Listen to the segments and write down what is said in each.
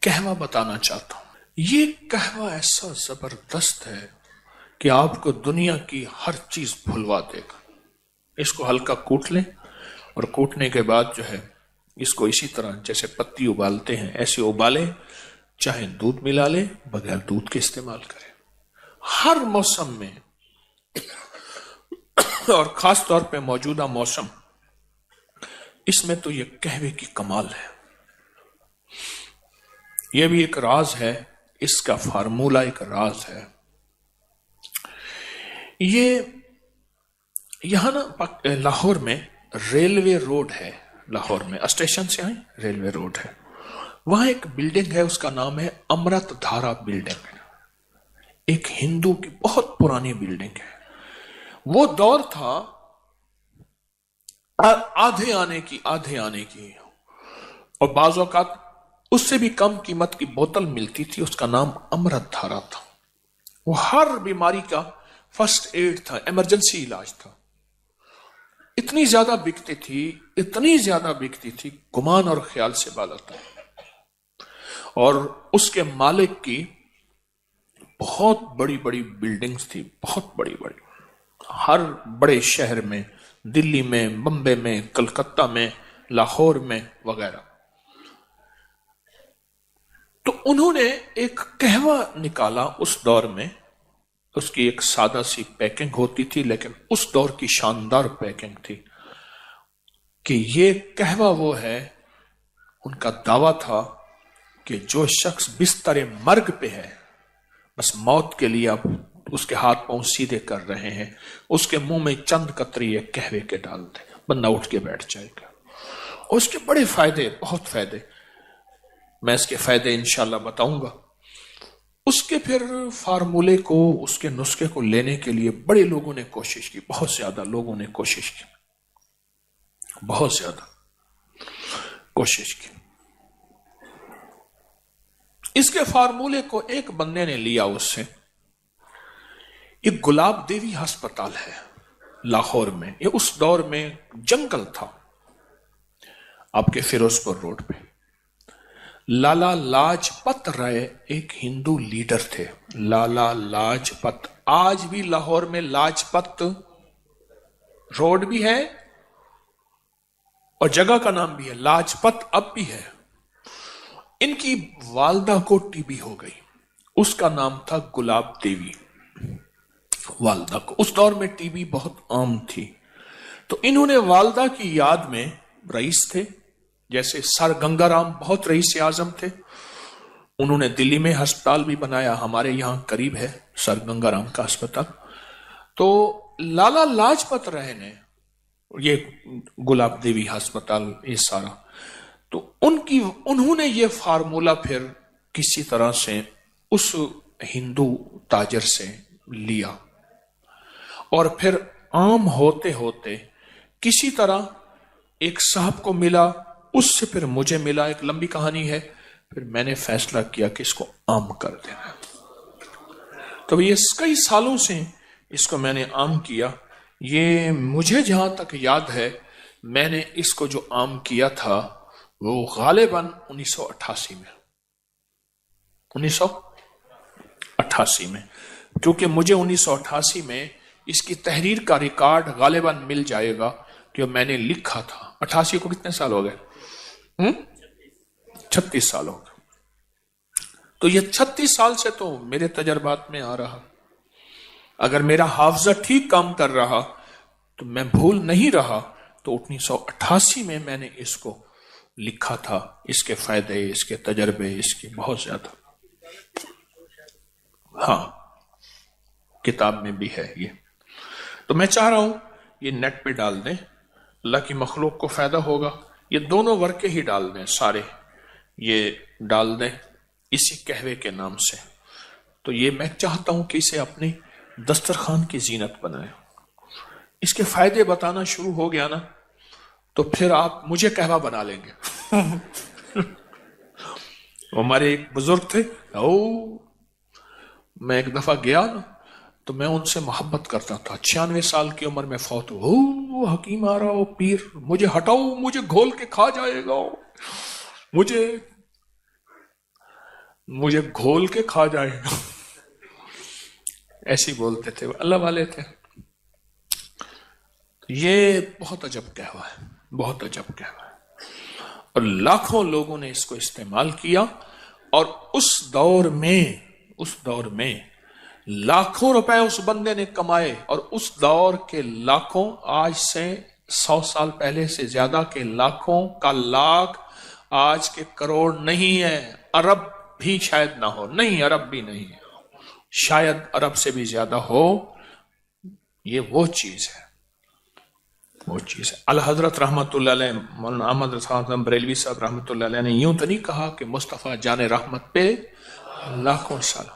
कहवा बताना चाहता हूं। ये कहवा ऐसा जबरदस्त है कि आपको दुनिया की हर चीज भुलवा देगा। इसको हल्का कूट लें और कूटने के बाद जो है इसको इसी तरह जैसे पत्ती उबालते हैं ऐसे उबाले, चाहे दूध मिला ले, बगैर दूध के इस्तेमाल करें हर मौसम में और खास तौर पे मौजूदा मौसम, इसमें तो ये कहवे की कमाल है। यह भी एक राज है, इसका फार्मूला एक राज है। ये यहां ना लाहौर में रेलवे रोड है, लाहौर में स्टेशन से आए रेलवे रोड है, वहां एक बिल्डिंग है, उसका नाम है अमृत धारा बिल्डिंग। एक हिंदू की बहुत पुरानी बिल्डिंग है। वो दौर था आधे आने की और बाज़ औक़ात उससे भी कम कीमत की बोतल मिलती थी, उसका नाम अमृत धारा था। वो हर बीमारी का फर्स्ट एड था, इमरजेंसी इलाज था। इतनी ज्यादा बिकती थी, गुमान और ख्याल से बाला था। और उसके मालिक की बहुत बड़ी बड़ी बिल्डिंग्स थी, बहुत बड़ी बड़ी, हर बड़े शहर में, दिल्ली में, बम्बे में, कलकत्ता में, लाहौर में वगैरह। तो उन्होंने एक कहवा निकाला उस दौर में। उसकी एक सादा सी पैकिंग होती थी, लेकिन उस दौर की शानदार पैकिंग थी कि ये कहवा वो है। उनका दावा था कि जो शख्स बिस्तर मर्ग पे है, बस मौत के लिए आप उसके हाथ पांव सीधे कर रहे हैं, उसके मुंह में चंद कतरी कहवे के डाल दे, बंदा उठ के बैठ जाएगा। और उसके बड़े फायदे, बहुत फायदे, मैं इसके फायदे इंशाल्लाह बताऊंगा। उसके फिर फार्मूले को, उसके नुस्खे को लेने के लिए बड़े लोगों ने कोशिश की, बहुत ज्यादा लोगों ने कोशिश की, बहुत ज्यादा कोशिश की। इसके फार्मूले को एक बंदे ने लिया उससे। एक गुलाब देवी अस्पताल है लाहौर में, ये उस दौर में जंगल था, आपके फिरोजपुर रोड पे। लाला लाजपत राय एक हिंदू लीडर थे, लाला लाजपत। आज भी लाहौर में लाजपत रोड भी है और जगह का नाम भी है लाजपत, अब भी है। इनकी वालदा को टीबी हो गई, उसका नाम था गुलाब देवी वालदा को। उस दौर में टीबी बहुत आम थी, तो इन्होंने वालदा की याद में, रईस थे जैसे सर गंगाराम, बहुत रईस आजम थे, उन्होंने दिल्ली में अस्पताल भी बनाया, हमारे यहां करीब है सर गंगाराम का अस्पताल। तो लाला लाजपत राय ने ये गुलाब देवी अस्पताल, ये सारा, तो उन्होंने ये फार्मूला फिर किसी तरह से उस हिंदू ताजर से लिया और फिर आम होते होते किसी तरह एक साहब को मिला, उससे फिर मुझे मिला, एक लंबी कहानी है। फिर मैंने फैसला किया कि इसको आम कर देना। तो ये कई सालों से इसको मैंने आम किया। ये मुझे जहां तक याद है, मैंने इसको जो आम किया था वो गालिबन 1988 में, 1988 में, क्योंकि मुझे 1988 में इसकी तहरीर का रिकॉर्ड गालिबन मिल जाएगा कि मैंने लिखा था। 88 को कितने साल हो गए? 36 साल हो गए। तो ये 36 साल से तो मेरे तजर्बात में आ रहा। अगर मेरा हाफजा ठीक काम कर रहा तो मैं भूल नहीं रहा, तो 1988 में मैंने इसको लिखा था। इसके फायदे, इसके तजर्बे, इसके बहुत ज्यादा, हाँ, किताब में भी है ये। तो मैं चाह रहा हूं ये नेट पे डाल दें, अल्लाह की मखलूक को फायदा होगा। ये दोनों वर्के ही डाल दें, सारे ये डाल दें इसी कहवे के नाम से। तो ये मैं चाहता हूं कि इसे अपनी दस्तरखान की जीनत बनाएं। इसके फायदे बताना शुरू हो गया ना, तो फिर आप मुझे कहवा बना लेंगे। हमारे एक बुजुर्ग थे, मैं एक दफा गया ना, तो मैं उनसे मोहब्बत करता था। 96 साल की उम्र में फौत हो, हकीम आ रहा हो, पीर, मुझे हटाओ, मुझे घोल के खा जाएगा, मुझे। मुझे घोल के खा जाएगा, ऐसे बोलते थे, अल्लाह वाले थे। ये बहुत अजब कहवा है, बहुत अजब कहवा है, और लाखों लोगों ने इसको इस्तेमाल किया। और उस दौर में लाखों रुपए उस बंदे ने कमाए, और उस दौर के लाखों, आज से 100 साल पहले से ज्यादा के लाखों का लाख आज के करोड़ नहीं है, अरब भी शायद ना हो, नहीं अरब भी नहीं है, शायद अरब से भी ज्यादा हो। ये वो चीज है, वो चीज है। अल हजरत रहमतुल्लाह अलैह मौलाना अहमद रज़ा बरेलवी साहब रहमतुल्लाह अलैह ने यूं तो नहीं कहा कि मुस्तफा जाने रहमत पे लाखों साल,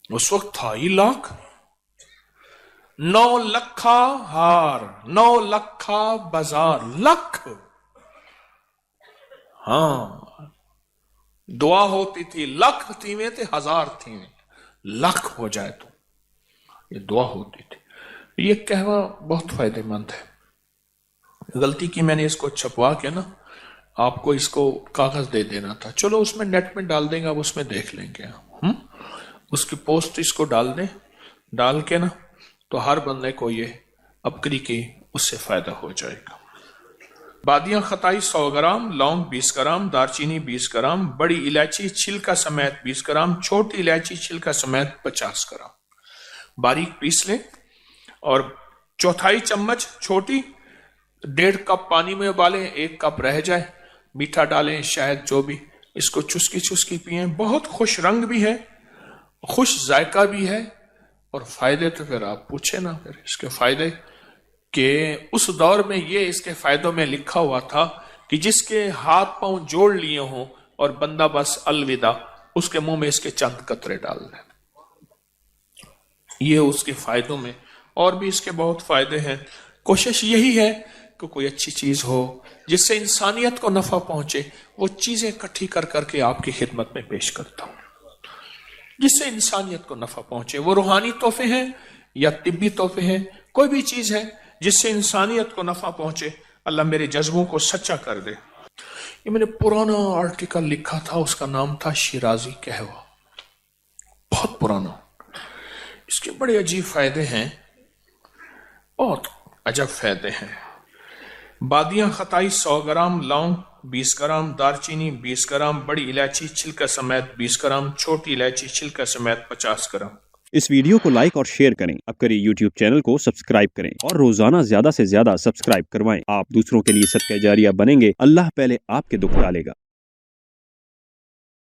उस वक्त था ही लाख। 9 लखा हार, 9 लखा बाजार, लख। हाँ, दुआ होती थी, लख थीवे थे, हजार थीवे, लख हो जाए तो ये दुआ होती थी। ये कहवा बहुत फायदेमंद है। गलती की मैंने इसको छपवा के ना आपको इसको कागज दे देना था, चलो उसमें नेट में डाल देंगे, अब उसमें देख लेंगे। उसकी पोस्ट इसको डाल दें, डाल के ना तो हर बंदे को ये अबकरी की उससे फायदा हो जाएगा। बादियां खताई 100 ग्राम, लौंग 20 ग्राम, दारचीनी 20 ग्राम, बड़ी इलायची छिलका समेत 20 ग्राम, छोटी इलायची छिलका समेत 50 ग्राम बारीक पीस लें। और चौथाई चम्मच छोटी 1.5 कप पानी में उबालें, 1 कप रह जाए, मीठा डालें, शायद जो भी, इसको चुस्की चुस्की पिएं। बहुत खुश रंग भी है, खुश जायका भी है, और फायदे तो फिर आप पूछे ना, फिर इसके फायदे कि उस दौर में ये इसके फायदों में लिखा हुआ था कि जिसके हाथ पांव जोड़ लिए हों और बंदा बस अलविदा, उसके मुंह में इसके चंद कतरे डाल दें। ये उसके फायदों में, और भी इसके बहुत फायदे हैं। कोशिश यही है कि कोई अच्छी चीज हो जिससे इंसानियत को नफा पहुंचे, वो चीजें इकट्ठी कर करके आपकी खिदमत में पेश करता हूं, जिससे इंसानियत को नफा पहुंचे। वो रूहानी तोहफे हैं या तिब्बी तोहफे हैं, कोई भी चीज है जिससे इंसानियत को नफा पहुंचे, अल्लाह मेरे जज्बों को सच्चा कर दे। ये मैंने पुराना आर्टिकल लिखा था, उसका नाम था शिराजी कहवा, बहुत पुराना। इसके बड़े अजीब फायदे हैं, बहुत अजब फायदे हैं। बादियां खताई 100 ग्राम, लौंग 20 ग्राम, दारचीनी 20 ग्राम, बड़ी इलायची छिलका समेत 20 ग्राम, छोटी इलायची छिलका समेत 50 ग्राम। इस वीडियो को लाइक और शेयर करें, अब करें यूट्यूब चैनल को सब्सक्राइब करें और रोजाना ज्यादा से ज्यादा सब्सक्राइब करवाएं। आप दूसरों के लिए सदका जारिया बनेंगे, अल्लाह पहले आपके दुख टालेगा।